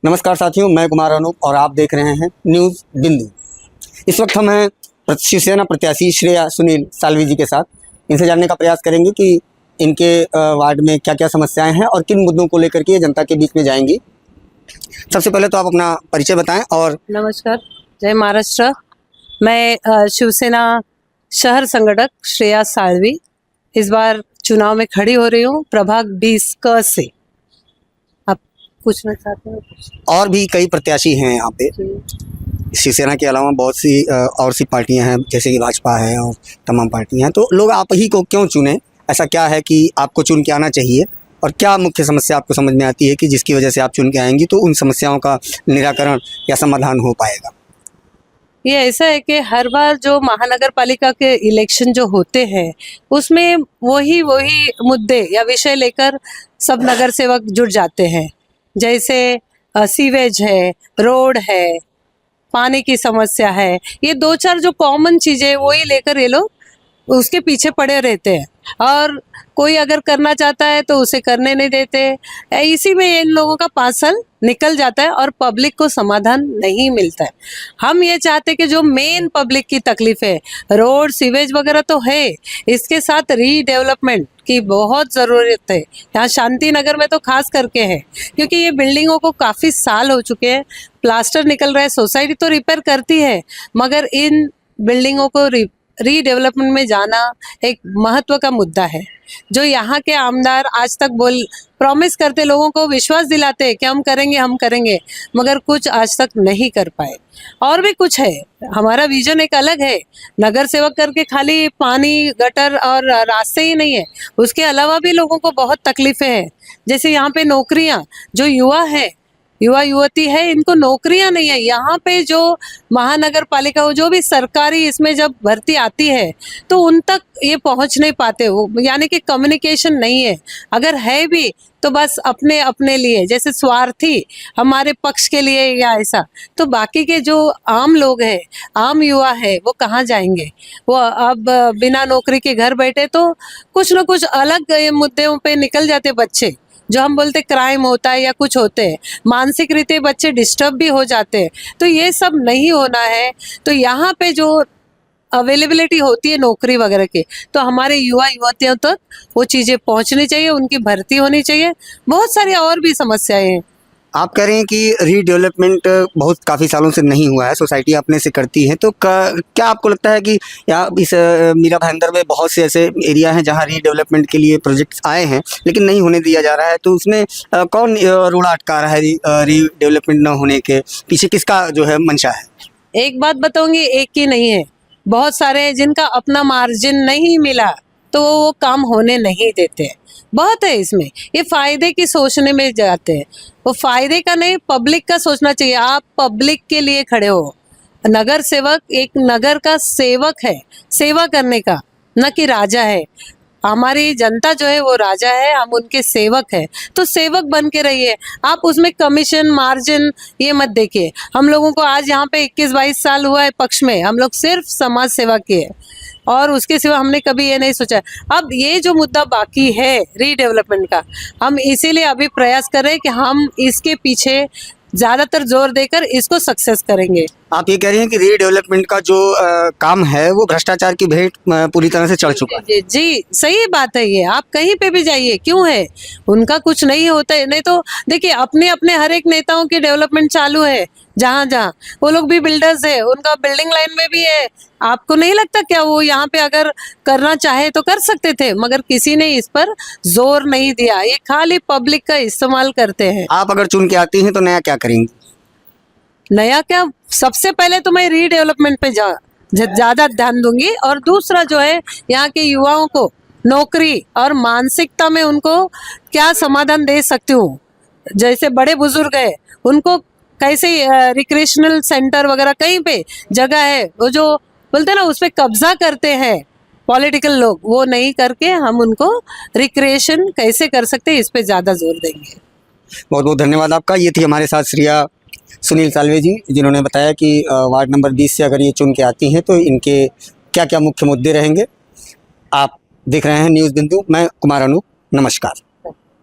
नमस्कार साथियों, मैं कुमार अनूप और आप देख रहे हैं न्यूज़ बिंदु। इस वक्त हम हैं शिवसेना प्रत्याशी श्रेया सुनील साल्वी जी के साथ। इनसे जानने का प्रयास करेंगे कि इनके वार्ड में क्या क्या समस्याएं हैं और किन मुद्दों को लेकर के जनता के बीच में जाएंगी। सबसे पहले तो आप अपना परिचय बताएं। और नमस्कार, जय महाराष्ट्र। मैं शिवसेना शहर संगठक श्रेया साल्वी इस बार चुनाव में खड़ी हो रही हूँ प्रभाग 20 क से। आप पूछना चाहते हैं? और भी कई प्रत्याशी हैं यहाँ पे, शिवसेना के अलावा बहुत सी और सी पार्टियां हैं, जैसे कि भाजपा है और तमाम पार्टियां हैं। तो लोग आप ही को क्यों चुने? ऐसा क्या है कि आपको चुन के आना चाहिए और क्या मुख्य समस्या आपको समझ में आती है कि जिसकी वजह से आप चुन के आएंगी तो उन समस्याओं का निराकरण या समाधान हो पाएगा? ये ऐसा है कि हर बार जो महानगर पालिका के इलेक्शन जो होते हैं उसमें वही मुद्दे या विषय लेकर सब नगर सेवक जुट जाते हैं। जैसे सीवेज है, रोड है, पानी की समस्या है, ये दो चार जो कॉमन चीजें वही लेकर ये लोग उसके पीछे पड़े रहते हैं और कोई अगर करना चाहता है तो उसे करने नहीं देते। इसी में इन लोगों का 5 साल निकल जाता है और पब्लिक को समाधान नहीं मिलता है। हम ये चाहते हैं कि जो मेन पब्लिक की तकलीफ है, रोड सीवेज वगैरह तो है, इसके साथ रीडेवलपमेंट की बहुत ज़रूरत है। यहाँ शांति नगर में तो खास करके है, क्योंकि ये बिल्डिंगों को काफ़ी साल हो चुके हैं, प्लास्टर निकल रहा है, सोसाइटी तो रिपेयर करती है मगर इन बिल्डिंगों को रीडेवलपमेंट में जाना एक महत्व का मुद्दा है। जो यहाँ के आमदार आज तक प्रॉमिस करते, लोगों को विश्वास दिलाते कि हम करेंगे, मगर कुछ आज तक नहीं कर पाए। और भी कुछ है, हमारा विजन एक अलग है। नगर सेवक करके खाली पानी, गटर और रास्ते ही नहीं है, उसके अलावा भी लोगों को बहुत तकलीफें हैं। जैसे यहाँ पे नौकरियाँ, जो युवा युवती है, इनको नौकरियां नहीं है। यहाँ पे जो महानगर पालिका जो भी सरकारी इसमें जब भर्ती आती है तो उन तक ये पहुँच नहीं पाते हो, यानी कि कम्युनिकेशन नहीं है। अगर है भी तो बस अपने लिए, जैसे स्वार्थी हमारे पक्ष के लिए या ऐसा। तो बाकी के जो आम लोग हैं, आम युवा है, वो कहाँ जाएंगे? वो अब बिना नौकरी के घर बैठे तो कुछ न कुछ अलग मुद्दों पे निकल जाते बच्चे। जो हम बोलते क्राइम होता है या कुछ होते हैं, मानसिक रीति बच्चे डिस्टर्ब भी हो जाते हैं। तो ये सब नहीं होना है। तो यहाँ पे जो अवेलेबिलिटी होती है नौकरी वगैरह की, तो हमारे युवा युवतियों तक वो चीज़ें पहुँचनी चाहिए, उनकी भर्ती होनी चाहिए। बहुत सारी और भी समस्याएं हैं। आप कह रहे हैं कि रीडेवलपमेंट बहुत काफ़ी सालों से नहीं हुआ है, सोसाइटी अपने से करती है, तो क्या आपको लगता है कि या इस मीरा भाईंदर में बहुत से ऐसे एरिया हैं जहां रीडेवलपमेंट के लिए प्रोजेक्ट्स आए हैं लेकिन नहीं होने दिया जा रहा है? तो उसमें कौन रोड़ा अटका रहा है रीडेवलपमेंट न होने के पीछे? किसका जो है मंशा है? एक बात बताऊंगी, एक ही नहीं है, बहुत सारे हैं जिनका अपना मार्जिन नहीं मिला तो वो काम होने नहीं देते। बहुत है इसमें, ये फायदे की सोचने में जाते हैं। वो फायदे का नहीं, पब्लिक का सोचना चाहिए। आप पब्लिक के लिए खड़े हो। नगर सेवक एक नगर का सेवक है, सेवा करने का, न कि राजा है। हमारी जनता जो है वो राजा है, हम उनके सेवक हैं। तो सेवक बन के रहिए। आप उसमें कमीशन मार्जिन ये मत देखिए। हम लोगों को आज यहाँ पे 21-22 साल हुआ है पक्ष में, हम लोग सिर्फ समाज सेवा किए और उसके सिवा हमने कभी ये नहीं सोचा। अब ये जो मुद्दा बाकी है रीडेवलपमेंट का, हम इसीलिए अभी प्रयास कर रहे हैं कि हम इसके पीछे ज़्यादातर जोर देकर इसको सक्सेस करेंगे। आप ये कह रही हैं कि रीडेवलपमेंट का जो काम है वो भ्रष्टाचार की भेंट पूरी तरह से चढ़ चुका है। जी, सही बात है ये। आप कहीं पे भी जाइए, क्यों है उनका कुछ नहीं होता है। नहीं तो देखिए, अपने हर एक नेताओं की डेवलपमेंट चालू है जहाँ वो लोग भी बिल्डर्स है, उनका बिल्डिंग लाइन में भी है। आपको नहीं लगता क्या वो यहाँ पे अगर करना चाहे तो कर सकते थे, मगर किसी ने इस पर जोर नहीं दिया। ये खाली पब्लिक का इस्तेमाल करते हैं। आप अगर चुन के आती हैं तो नया क्या करेंगी? नया क्या, सबसे पहले तो मैं रीडेवलपमेंट पे ज़्यादा ध्यान दूंगी और दूसरा जो है यहाँ के युवाओं को नौकरी और मानसिकता में उनको क्या समाधान दे सकती हूँ। जैसे बड़े बुजुर्ग है, उनको कैसे रिक्रिएशनल सेंटर वगैरह कहीं पे जगह है, वो जो बोलते हैं ना उस पर कब्जा करते हैं पॉलिटिकल लोग, वो नहीं करके हम उनको रिक्रिएशन कैसे कर सकते हैं, इस पे ज़्यादा जोर देंगे। बहुत बहुत धन्यवाद आपका। ये थी हमारे साथ श्रेया सुनील साल्वे जी, जिन्होंने बताया कि वार्ड नंबर 20 से अगर ये चुन के आती हैं तो इनके क्या क्या मुख्य मुद्दे रहेंगे। आप देख रहे हैं न्यूज़ बिंदु, मैं कुमार अनूप, नमस्कार।